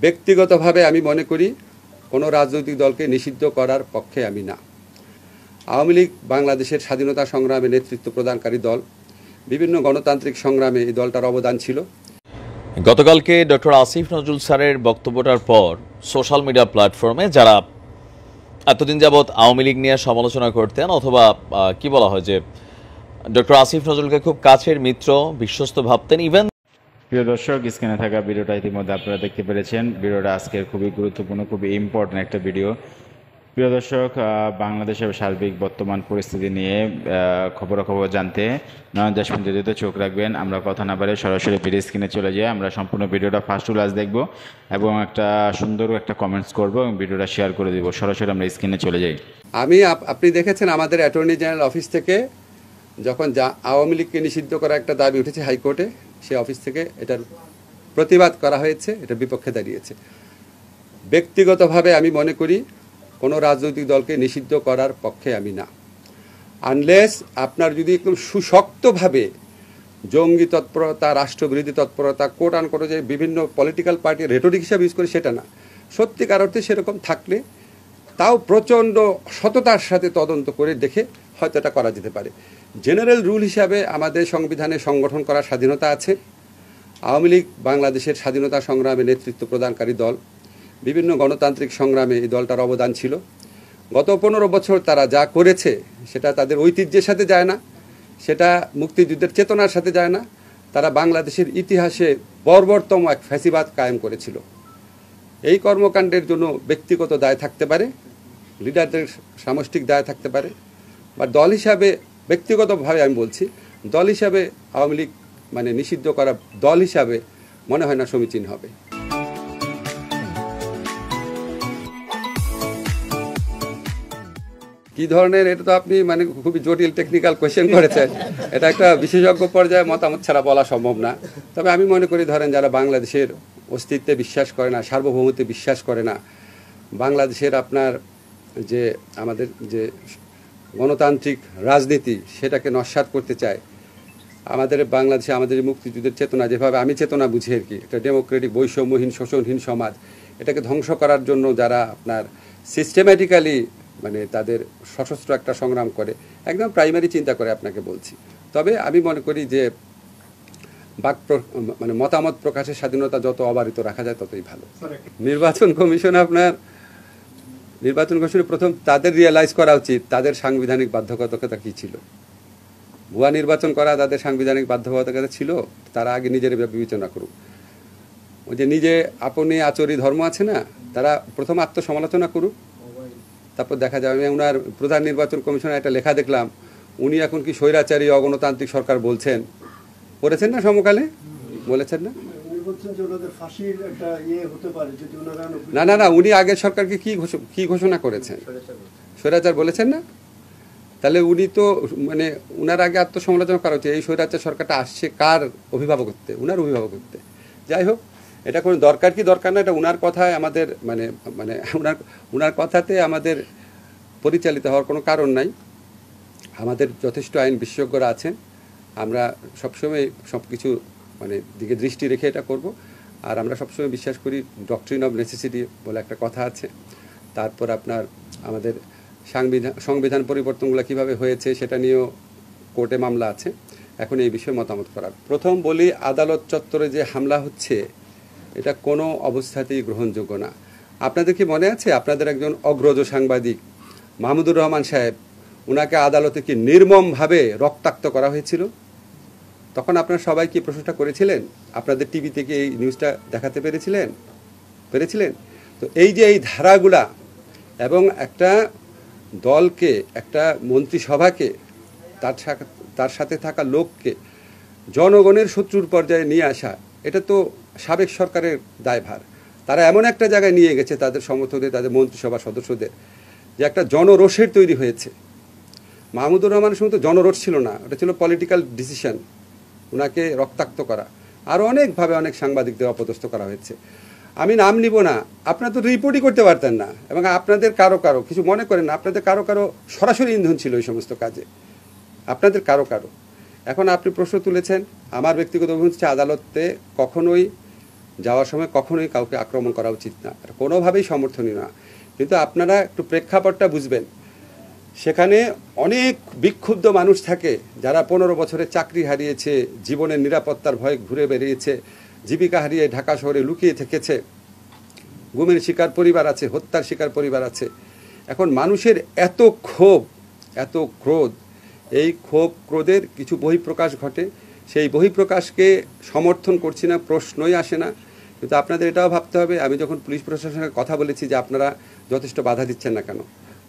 ব্যক্তিগতভাবে আমি মনে করি কোনো রাজনৈতিক দলকে নিষিদ্ধ করার পক্ষে আমি না। আওয়ামী লীগ বাংলাদেশের স্বাধীনতা সংগ্রামে নেতৃত্ব প্রদানকারী দল। বিভিন্ন গণতান্ত্রিক সংগ্রামে এই দলটার অবদান ছিল। গতকালকে ডক্টর আসিফ নজরুল স্যারের বক্তব্যটার পর সোশ্যাল মিডিয়া প্ল্যাটফর্মে যারা এতদিন যাবৎ আওয়ামী লীগ নিয়ে সমালোচনা করতেন অথবা কি বলা হয় যে ডক্টর আসিফ নজরুলকে খুব কাছের মিত্র, বিশ্বস্ত ভাবতেন, ইভেন প্রিয় দর্শক, স্ক্রিনে থাকা ভিডিওটা ইতিমধ্যে আপনারা দেখতে পেরেছেন। ভিডিওটা আজকের খুবই গুরুত্বপূর্ণ, খুবই ইম্পর্টেন্ট একটা ভিডিও। প্রিয় দর্শক, বাংলাদেশের সার্বিক বর্তমান পরিস্থিতি নিয়ে খবরাখবর জানতে নয়ন দেশ পর্যন্ত চোখ রাখবেন। আমরা কথা না বাড়ে সরাসরি ভিডিও স্ক্রিনে চলে যাই। আমরা সম্পূর্ণ ভিডিওটা ফার্স্ট টু লাস্ট দেখব এবং একটা সুন্দর একটা কমেন্টস করব এবং ভিডিওটা শেয়ার করে দিব। সরাসরি আমরা স্ক্রিনে চলে যাই। আপনি দেখেছেন আমাদের অ্যাটর্নি জেনারেল অফিস থেকে যখন আওয়ামী লীগকে নিষিদ্ধ করা একটা দাবি উঠেছে হাইকোর্টে, সেই অফিস থেকে এটার প্রতিবাদ করা হয়েছে, এটার বিপক্ষে দাঁড়িয়েছে। ব্যক্তিগতভাবে আমি মনে করি কোনো রাজনৈতিক দলকে নিষিদ্ধ করার পক্ষে আমি না, আনলেস আপনার যদি একদম সুশক্তভাবে জঙ্গি তৎপরতা, রাষ্ট্রবিরোধী তৎপরতা, কোট আনকোট যে বিভিন্ন পলিটিক্যাল পার্টি রেটরিক হিসাবে ইউজ করে, সেটা না। সত্যিকার অর্থে সেরকম থাকলে তাও প্রচণ্ড সততার সাথে তদন্ত করে দেখে হয়তো এটা করা যেতে পারে। জেনারেল রুল হিসাবে আমাদের সংবিধানে সংগঠন করার স্বাধীনতা আছে। আওয়ামী লীগ বাংলাদেশের স্বাধীনতা সংগ্রামে নেতৃত্ব প্রদানকারী দল। বিভিন্ন গণতান্ত্রিক সংগ্রামে এই দলটার অবদান ছিল। গত 15 বছর তারা যা করেছে সেটা তাদের ঐতিহ্যের সাথে যায় না, সেটা মুক্তিযুদ্ধের চেতনার সাথে যায় না। তারা বাংলাদেশের ইতিহাসে বর্বরতম এক ফ্যাসিবাদ কায়েম করেছিল। এই কর্মকাণ্ডের জন্য ব্যক্তিগত দায় থাকতে পারে, লিডারদের সামষ্টিক দায় থাকতে পারে, বা দল হিসাবে, ব্যক্তিগতভাবে আমি বলছি, দল হিসাবে আওয়ামী লীগ নিষিদ্ধ করা দল হিসাবে মনে হয় না সমীচীন হবে। কি ধরনের, এটা তো আপনি খুবই জটিল টেকনিক্যাল কোয়েশ্চেন করেছেন। এটা একটা বিশেষজ্ঞ পর্যায়ে মতামত ছাড়া বলা সম্ভব না। তবে আমি মনে করি, ধরেন যারা বাংলাদেশের অস্তিত্বে বিশ্বাস করে না, সার্বভৌমত্বে বিশ্বাস করে না, বাংলাদেশের আপনার যে আমাদের যে গণতান্ত্রিক রাজনীতি সেটাকে নস্যাৎ করতে চায়, আমাদের বাংলাদেশে আমাদের মুক্তিযুদ্ধের চেতনা যেভাবে আমি চেতনা বুঝি আর কি, একটা ডেমোক্রেটিক বৈষম্যহীন শোষণহীন সমাজ, এটাকে ধ্বংস করার জন্য যারা আপনার সিস্টেম্যাটিক্যালি তাদের সশস্ত্র একটা সংগ্রাম করে, একদম প্রাইমারি চিন্তা করে আপনাকে বলছি। তবে আমি মনে করি যে মতামত প্রকাশের স্বাধীনতা যত অবারিত রাখা যায় ততই ভালো। নির্বাচন কমিশনে প্রথম তাদের রিয়েলাইজ করা উচিত তাদের সাংবিধানিক বাধ্যবাধকতা কী ছিল। ভুয়া নির্বাচন করা তাদের সাংবিধানিক বাধ্যবাধকতা ছিল, তারা আগে নিজের বিবেচনা করুক। ওই যে নিজে আপনি আচরি ধর্ম আছে না, তারা প্রথম আত্মসমালোচনা করুক, তারপর দেখা যাবে। আমি ওনার প্রধান নির্বাচন কমিশনের একটা লেখা দেখলাম, উনি এখন কি স্বৈরাচারী অগণতান্ত্রিক সরকার বলছেন, পড়েছেন না সমকালে, বলেছেন না? না না, উনি আগের সরকারকে কি ঘোষণা করেছেন, স্বৈরাচার বলেছেন না? তাহলে উনি তো উনার আগে আত্মসমালোচনা করা হচ্ছে। এই স্বৈরাচার সরকারটা আসছে কার অভিভাবকত্বে? উনার অভিভাবকত্বে। যাই হোক, এটা কোনো দরকার কি দরকার না, এটা উনার কথায় আমাদের উনার কথাতে আমাদের পরিচালিত হওয়ার কোনো কারণ নাই। আমাদের যথেষ্ট আইন বিশেষজ্ঞরা আছেন, আমরা সবসময় সব কিছু দিকে দৃষ্টি রেখে এটা করব। আর আমরা সবসময় বিশ্বাস করি ডক্ট্রিন অফ নেসেসিটি বলে একটা কথা আছে। তারপর আপনার আমাদের সংবিধান পরিবর্তনগুলো কিভাবে হয়েছে সেটা নিয়েও কোর্টে মামলা আছে। এখন এই বিষয়ে মতামত করার প্রথম বলি, আদালত চত্বরে যে হামলা হচ্ছে এটা কোনো অবস্থাতেই গ্রহণযোগ্য না। আপনাদের কি মনে আছে, আপনাদের একজন অগ্রজ সাংবাদিক মাহমুদুর রহমান সাহেব, ওনাকে আদালতে কি নির্মমভাবে রক্তাক্ত করা হয়েছিল? তখন আপনারা সবাই কি প্রশ্নটা করেছিলেন? আপনাদের টিভি থেকে এই নিউজটা দেখাতে পেরেছিলেন? তো এই যে এই ধারাগুলা এবং একটা দলকে, একটা মন্ত্রিসভাকে, তার সাথে থাকা লোককে জনগণের শত্রুর পর্যায়ে নিয়ে আসা, এটা তো সাবেক সরকারের দায়ভার। তারা এমন একটা জায়গায় নিয়ে গেছে তাদের সমর্থকদের, তাদের মন্ত্রিসভা সদস্যদের, যে একটা জনরোষের তৈরি হয়েছে। মাহমুদুর রহমানের সময় তো জনরোষ ছিল না, ওটা ছিল পলিটিক্যাল ডিসিশন, ওনাকে রক্তাক্ত করা। আরও অনেকভাবে অনেক সাংবাদিকদের অপদস্থ করা হয়েছে। আমি নাম নিব না, আপনারা তো রিপোর্টই করতে পারতেন না। এবং আপনাদের কারো কিছু মনে করেন না, আপনাদের কারো সরাসরি ইন্ধন ছিল এই সমস্ত কাজে, আপনাদের কারো। এখন আপনি প্রশ্ন তুলেছেন, আমার ব্যক্তিগত অভিমত হচ্ছে আদালতে কখনোই যাওয়ার সময় কখনোই কাউকে আক্রমণ করা উচিত না, কোনোভাবেই সমর্থনীয় না। কিন্তু আপনারা একটু প্রেক্ষাপটটা বুঝবেন, সেখানে অনেক বিক্ষুব্ধ মানুষ থাকে যারা 15 বছরে চাকরি হারিয়েছে, জীবনের নিরাপত্তার ভয়ে ঘুরে বেরিয়েছে, জীবিকা হারিয়ে ঢাকা শহরে লুকিয়ে থেকেছে, গুমের শিকার পরিবার আছে, হত্যার শিকার পরিবার আছে। এখন মানুষের এত ক্ষোভ, এত ক্রোধ, এই ক্ষোভ ক্রোধের কিছু বহিঃপ্রকাশ ঘটে। সেই বহিঃপ্রকাশকে সমর্থন করছি না, প্রশ্নই আসে না। কিন্তু আপনাদের এটাও ভাবতে হবে, আমি যখন পুলিশ প্রশাসনের কথা বলেছি যে আপনারা যথেষ্ট বাধা দিচ্ছেন না কেন,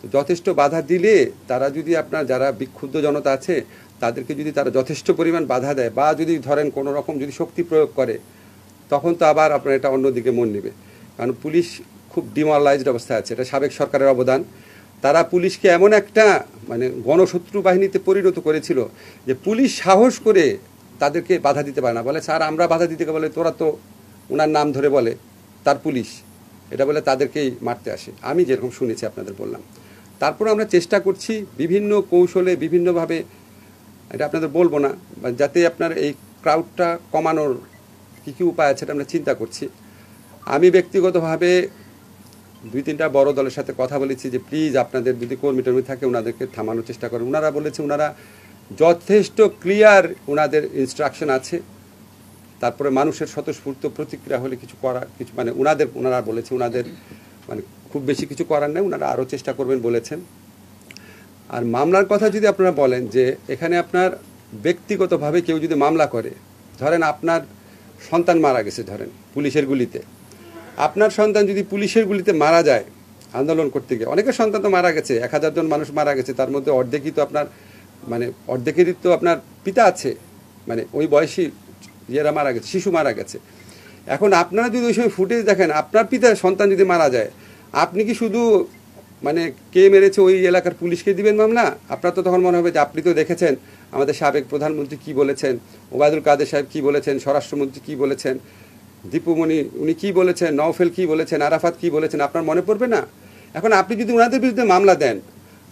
তো যথেষ্ট বাধা দিলে তারা যদি আপনার যারা বিক্ষুব্ধ জনতা আছে তাদেরকে যদি তারা যথেষ্ট পরিমাণ বাধা দেয় বা যদি ধরেন কোনো রকম যদি শক্তি প্রয়োগ করে, তখন তো আবার আপনার এটা অন্যদিকে মন নেবে। কারণ পুলিশ খুব ডিমোরালাইজড অবস্থায় আছে, এটা সাবেক সরকারের অবদান। তারা পুলিশকে এমন একটা মানে গণশত্রু বাহিনীতে পরিণত করেছিল যে পুলিশ সাহস করে তাদেরকে বাধা দিতে পারে না, বলে স্যার আমরা বাধা দিতে, বলে তোরা তো ওনার নাম ধরে বলে তার পুলিশ, এটা বলে তাদেরকেই মারতে আসে। আমি যেরকম শুনেছি আপনাদের বললাম। তারপর আমরা চেষ্টা করছি বিভিন্ন কৌশলে বিভিন্নভাবে, এটা আপনাদের বলবো না, যাতে আপনার এই ক্রাউডটা কমানোর কী কী উপায় আছে এটা আমরা চিন্তা করছি। আমি ব্যক্তিগতভাবে 2-3টা বড় দলের সাথে কথা বলেছি যে প্লিজ আপনাদের যদি কর্মী টর্মী থাকে ওনাদেরকে থামানোর চেষ্টা করেন। ওনারা বলেছে ওনারা যথেষ্ট ক্লিয়ার, ওনাদের ইনস্ট্রাকশন আছে। তারপরে মানুষের স্বতঃস্ফূর্ত প্রতিক্রিয়া হলে কিছু করা, কিছু মানে ওনারা বলেছে ওনাদের মানে খুব বেশি কিছু করার নেই, ওনারা আরও চেষ্টা করবেন বলেছেন। আর মামলার কথা যদি আপনারা বলেন যে এখানে আপনার ব্যক্তিগতভাবে কেউ যদি মামলা করে, ধরেন আপনার সন্তান মারা গেছে, ধরেন পুলিশের গুলিতে, আপনার সন্তান যদি পুলিশের গুলিতে মারা যায় আন্দোলন করতে গিয়ে, অনেকের সন্তান তো মারা গেছে, 1000 জন মানুষ মারা গেছে, তার মধ্যে অর্ধেকই তো আপনার মানে অর্ধেকেরই তো আপনার পিতা আছে, মানে ওই বয়সী ইয়েরা মারা গেছে, শিশু মারা গেছে। এখন আপনারা যদি ওই সময় ফুটেজ দেখেন, আপনার পিতার সন্তান যদি মারা যায়, আপনি কি শুধু মানে কে মেরেছে ওই এলাকার পুলিশকে দিবেন মামলা? আপনার তো তখন মনে হবে যে আপনি তো দেখেছেন আমাদের সাবেক প্রধানমন্ত্রী কি বলেছেন, ওবায়দুল কাদের সাহেব কি বলেছেন, স্বরাষ্ট্রমন্ত্রী কি বলেছেন, দীপুমণি উনি কি বলেছেন, নওফেল কি বলেছেন, আরাফাত কি বলেছেন, আপনার মনে পড়বে না? এখন আপনি যদি ওনাদের বিরুদ্ধে মামলা দেন,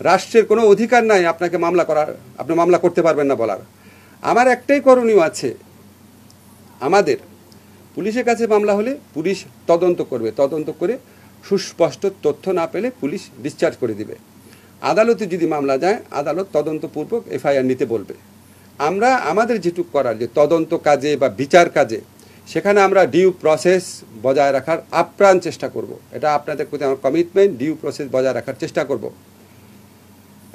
রাষ্ট্রের কোনো অধিকার নাই আপনাকে মামলা করার, আপনি মামলা করতে পারবেন না বলার। আমার একটাই করণীয় আছে, আমাদের পুলিশের কাছে মামলা হলে পুলিশ তদন্ত করবে, তদন্ত করে সুস্পষ্ট তথ্য না পেলে পুলিশ ডিসচার্জ করে দিবে। আদালতে যদি মামলা যায়, আদালত তদন্তপূর্বক এফআইআর নিতে বলবে। আমরা আমাদের যেটুকু করার যে তদন্ত কাজে বা বিচার কাজে, সেখানে আমরা ডিউ প্রসেস বজায় রাখার আপ্রাণ চেষ্টা করব। এটা আপনাদের প্রতি আমার কমিটমেন্ট, ডিউ প্রসেস বজায় রাখার চেষ্টা করব।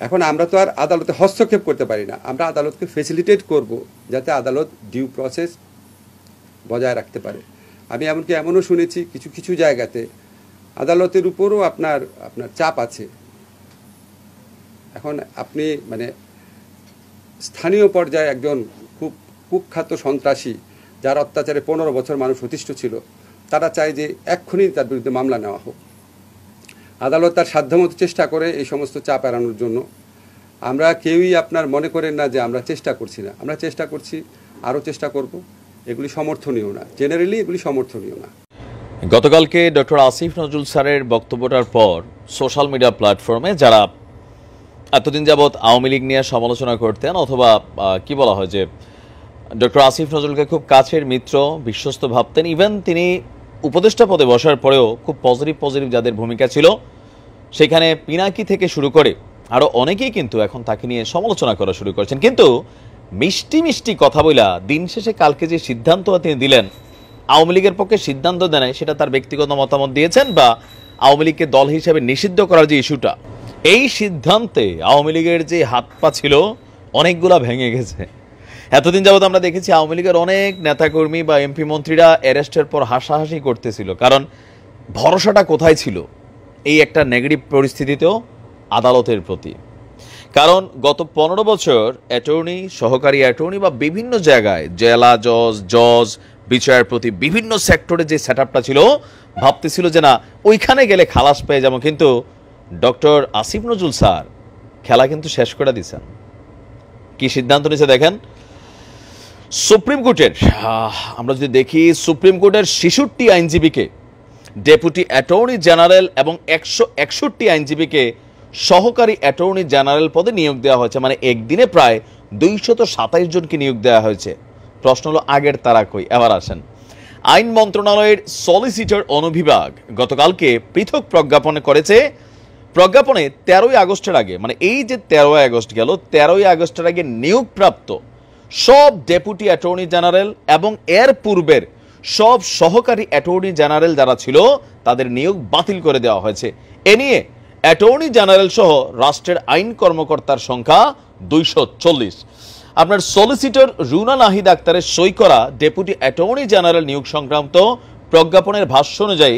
এখন আমরা তো আর আদালতে হস্তক্ষেপ করতে পারি না, আমরা আদালতকে ফেসিলিটেট করব যাতে আদালত ডিউ প্রসেস বজায় রাখতে পারে। আমি এমনকি এমনও শুনেছি কিছু কিছু জায়গাতে আদালতের উপরও আপনার চাপ আছে। এখন আপনি মানে স্থানীয় পর্যায়ে একজন খুব কুখ্যাত সন্ত্রাসী যার অত্যাচারে 15 বছর মানুষ অতিষ্ঠ ছিল, তারা চায় যে এক্ষুনি তার বিরুদ্ধে মামলা নেওয়া হোক। আদালত তার সাধ্যমতো চেষ্টা করে এই সমস্ত চাপ এড়ানোর জন্য। আমরা কেউই আপনার মনে করেন না যে আমরা চেষ্টা করছি না, আমরা চেষ্টা করছি, আরও চেষ্টা করব। এগুলি সমর্থনীয় না, জেনারেলি এগুলি সমর্থনীয় না। গতকালকে ডক্টর আসিফ নজরুল স্যারের বক্তব্যটার পর সোশ্যাল মিডিয়া প্ল্যাটফর্মে যারা এতদিন যাবৎ আওয়ামী লীগ নিয়ে সমালোচনা করতেন, অথবা কি বলা হয় যে ডক্টর আসিফ নজরুলকে খুব কাছের মিত্র, বিশ্বস্ত ভাবতেন, ইভেন তিনি উপদেষ্টা পদে বসার পরেও খুব পজিটিভ যাদের ভূমিকা ছিল, সেখানে পিনাকি থেকে শুরু করে আরও অনেকেই কিন্তু এখন তাকে নিয়ে সমালোচনা করা শুরু করেছেন। কিন্তু মিষ্টি কথা বলা দিন শেষে কালকে যে সিদ্ধান্ত তিনি দিলেন, আওয়ামী লীগের পক্ষে সিদ্ধান্ত দেন, সেটা তার ব্যক্তিগত মতামত দিয়েছেন, বা আওয়ামী লীগকে দল হিসেবে নিষিদ্ধ করার যে ইস্যুটা, এই সিদ্ধান্তে আওয়ামী লীগের যে হাত পা ছিল অনেকগুলা ভেঙে গেছে। এতদিন যাবত আমরা দেখেছি আওয়ামী লীগের অনেক নেতাকর্মী বা এমপি মন্ত্রীরা অ্যারেস্টের পর হাসাহাসি করতেছিল, কারণ ভরসাটা কোথায় ছিল এই একটা নেগেটিভ পরিস্থিতিতেও আদালতের প্রতি। কারণ গত 15 বছর অ্যাটর্নি, সহকারী অ্যাটর্নি বা বিভিন্ন জায়গায় জেলা জজ বিচারপতি বিভিন্ন সেক্টরে যে সেটআপটা ছিল, ভাবতেছিল যে না ওইখানে গেলে খালাস পেয়ে যাবো, কিন্তু ডক্টর আসিফ নজরুল স্যার খেলা কিন্তু শেষ করে দিয়েছেন। কি সিদ্ধান্ত নিয়েছে দেখেন, সুপ্রিম কোর্টের আমরা যদি দেখি, সুপ্রিম কোর্টের 66 আইনজীবীকে ডেপুটি অ্যাটর্নি জেনারেল এবং 161 আইনজীবীকে সহকারী অ্যাটর্নি জেনারেল পদে নিয়োগ দেওয়া হয়েছে। মানে একদিনে প্রায় 227 জনকে নিয়োগ দেওয়া হয়েছে। প্রশ্ন হলো আগের তারা কই? এবার আসেন, আইন মন্ত্রণালয়ের সলিসিটর অনুবিভাগ গতকালকে পৃথক প্রজ্ঞাপন করেছে। প্রজ্ঞাপনে 13ই আগস্টের আগে, মানে এই যে 13ই আগস্ট গেল, 13ই আগস্টের আগে নিয়োগপ্রাপ্ত সব ডেপুটি অ্যাটর্নি জেনারেল এবং এর পূর্বের সব সহকারী অ্যাটর্নি জেনারেল যারা ছিল তাদের নিয়োগ বাতিল করে দেওয়া হয়েছে। এ নিয়ে অ্যাটর্নি জেনারেল সহ রাষ্ট্রের আইন কর্মকর্তার সংখ্যা 240। আপনার সলিসিটর রুনা নাহিদ আক্তারের সই করা ডেপুটি অ্যাটর্নি জেনারেল নিয়োগ সংক্রান্ত প্রজ্ঞাপনের ভাষ্য অনুযায়ী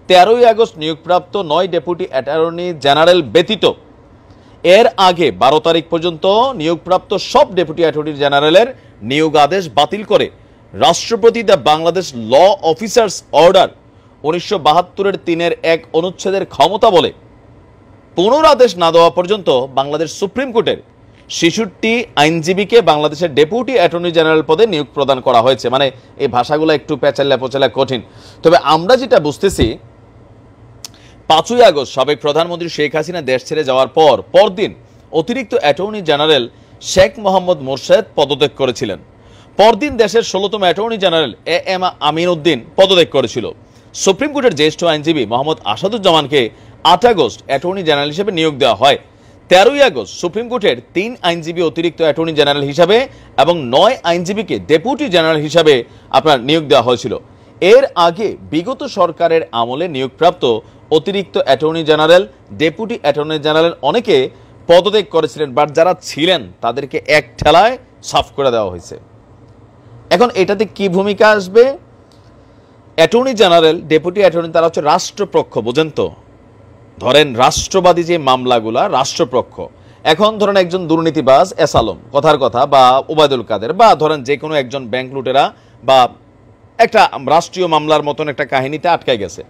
13ই আগস্ট নিয়োগপ্রাপ্ত 9 ডেপুটি অ্যাটর্নি জেনারেল ব্যতীত এর আগে 12 তারিখ পর্যন্ত নিয়োগপ্রাপ্ত সব ডেপুটি অ্যাটর্নি জেনারেলের নিয়োগ আদেশ বাতিল করে রাষ্ট্রপতি the Bangladesh law officers order 1972-এর 3-1 অনুচ্ছেদের ক্ষমতা বলে পুনরাদেশ না দেওয়া পর্যন্ত বাংলাদেশ সুপ্রিম কোর্টের 66 আইনজীবীকে বাংলাদেশের ডেপুটি অ্যাটর্নি জেনারেল পদে নিয়োগ প্রদান করা হয়েছে। মানে এই ভাষাগুলো একটু পেঁচাল্লা পোচালা কঠিন, তবে আমরা যেটা বুঝতেছি 5ই আগস্ট সাবেক প্রধানমন্ত্রী শেখ হাসিনা দেশ ছেড়ে যাওয়ার পরদিন অতিরিক্ত অ্যাটর্নি জেনারেল শেখ মোহাম্মদ মোরশেদ পদত্যাগ করেছিলেন। পরদিন দেশের 16তম attorney general M Amin Uddin পদত্যাগ করেছিল। সুপ্রিম কোর্টের জ্যেষ্ঠ আইনজীবী মোহাম্মদ আসাদুজ্জামানকে 8 আগস্ট অ্যাটর্নি জেনারেল হিসেবে নিয়োগ দেওয়া হয়। 13ই আগস্ট সুপ্রিম কোর্টের 3 আইনজীবী অতিরিক্ত অ্যাটর্নি জেনারেল হিসাবে এবং 9 আইনজীবীকে ডেপুটি জেনারেল হিসাবে আপনার নিয়োগ দেওয়া হয়েছিল। এর আগে বিগত সরকারের আমলে নিয়োগপ্রাপ্ত অতিরিক্ত attorney general, deputy attorney general অনেকে পদত্যাগ করেছিলেন, বাট যারা ছিলেন তাদেরকে এক ঠেলায় সাফ করে দেওয়া হয়েছে। এখন এটাতে কি ভূমিকা আসবে? অ্যাটর্নি জেনারেল, ডেপুটি অ্যাটর্নি তারা হচ্ছে রাষ্ট্রপক্ষ, বোঝেন তো? ধরেন রাষ্ট্রবাদী যে মামলাগুলা রাষ্ট্রপক্ষ। এখন ধরেন একজন দুর্নীতিবাজ এসালম, কথার কথা, বা ওবায়দুল কাদের, বা ধরেন যে কোনো একজন ব্যাংক লুটেরা বা একটা রাষ্ট্রীয় মামলার মতন একটা কাহিনীতে আটকায় গেছে।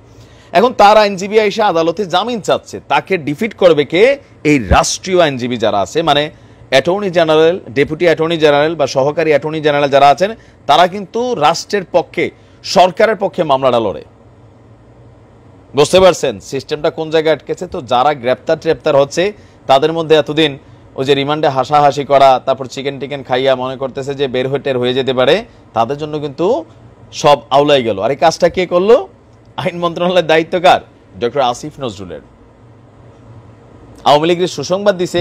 এখন তার আইনজীবী এসে আদালতে জামিন চাচ্ছে, তাকে ডিফিট করবে কে? এই রাষ্ট্রীয় আইনজীবী যারা আছে, মানে attorney general, deputy attorney general বা সহকারী অ্যাটর্নি জেনারেল যারা আছেন, তারা কিন্তু রাষ্ট্রের পক্ষে, সরকারের পক্ষে মামলাটা লড়ে। বুঝতে পারছেন সিস্টেমটা কোন জায়গায় আটকেছে? তো যারা গ্রেপ্তার হচ্ছে তাদের মধ্যে এতদিন ওই যে রিমান্ডে হাসাহাসি করা, তারপর চিকেন টিকেন খাইয়া মনে করতেছে যে বের হয়ে যেতে পারে, তাদের জন্য কিন্তু সব আউলাই গেল। আর এই কাজটা কে করলো? আইন মন্ত্রণালয়ের দায়িত্ব কার? ডক্টর আসিফ নজরুলের। আওয়ামী লীগের সুসংবাদ দিছে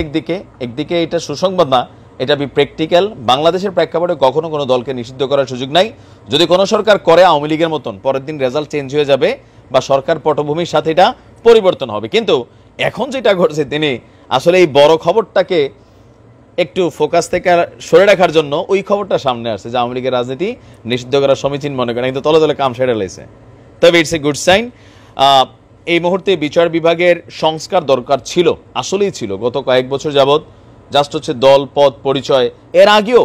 একদিকে এটা সুসংবাদ না, এটা প্র্যাকটিক্যাল। বাংলাদেশের প্রেক্ষাপটে কখনো কোনো দলকে নিষিদ্ধ করার সুযোগ নাই। যদি কোনো সরকার করে আওয়ামী লীগের মতন, পরের দিন রেজাল্ট চেঞ্জ হয়ে যাবে বা সরকার পটভূমির সাথে এটা পরিবর্তন হবে। কিন্তু এখন যেটা ঘটছে, তিনি আসলে এই বড় খবরটাকে একটু ফোকাস থেকে সরে রাখার জন্য ওই খবরটা সামনে আসছে যে আওয়ামী লীগের রাজনীতি নিষিদ্ধ করা সমীচীন মনে করেন, কিন্তু তলে তলে কাম সেরে লাইছে। তবে ইটস এ গুড সাইন। এই মুহূর্তে বিচার বিভাগের সংস্কার দরকার ছিল, আসলেই ছিল। গত কয়েক বছর যাবৎ জাস্ট হচ্ছে দল, পদ, পরিচয়। এর আগেও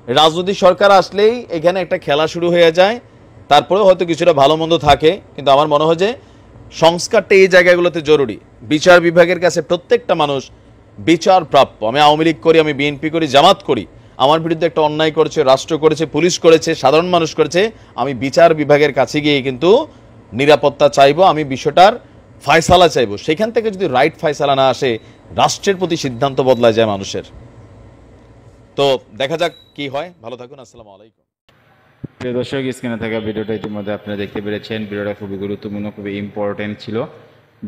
রাজনৈতিক সরকার আসলেই এখানে একটা খেলা শুরু হয়ে যায়, তারপরেও হয়তো কিছুটা ভালো মন্দ থাকে, কিন্তু আমার মনে হয় যে সংস্কারটা এই জায়গাগুলোতে জরুরি। বিচার বিভাগের কাছে প্রত্যেকটা মানুষ বিচার প্রাপ্য। আমি আওয়ামী লীগ করি, আমি বিএনপি করি, জামাত করি, আমার বিরুদ্ধে একটা অন্যায় করেছে, রাষ্ট্র করেছে, পুলিশ করেছে, সাধারণ মানুষ করেছে, আমি বিচার বিভাগের কাছে গিয়ে কিন্তু নিরাপত্তা চাইবো, আমি বিষয়টার ফায়সালা চাইবো। সেখান থেকে যদি রাইট ফায়সালা না আসে, রাষ্ট্রের প্রতি সিদ্ধান্ত বদলায় যায় মানুষের। তো দেখা যাক কি হয়। ভালো থাকুন, আসসালামু আলাইকুম। প্রিয় দর্শক, স্ক্রিনে থাকা ভিডিওটা ইতিমধ্যে আপনারা দেখতে পেরেছেন। ভিডিওটা খুবই গুরুত্বপূর্ণ, খুবই ইম্পর্টেন্ট ছিল।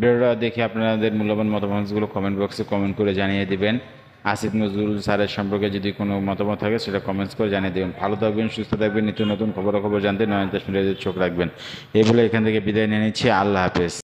ভিডিওটা দেখে আপনাদের মূল্যবান মতামতগুলো কমেন্ট বক্সে কমেন্ট করে জানিয়ে দিবেন। আসিফ নজরুল স্যারের সম্পর্কে যদি কোনো মতামত থাকে সেটা কমেন্টস করে জানিয়ে দেবেন। ভালো থাকবেন, সুস্থ থাকবেন, নিত্য নতুন খবর জানতে নয়ন তাস মিডিয়াতে চোখ রাখবেন। এই বলে এখান থেকে বিদায় নিয়ে নিচ্ছি। আল্লাহ হাফেজ।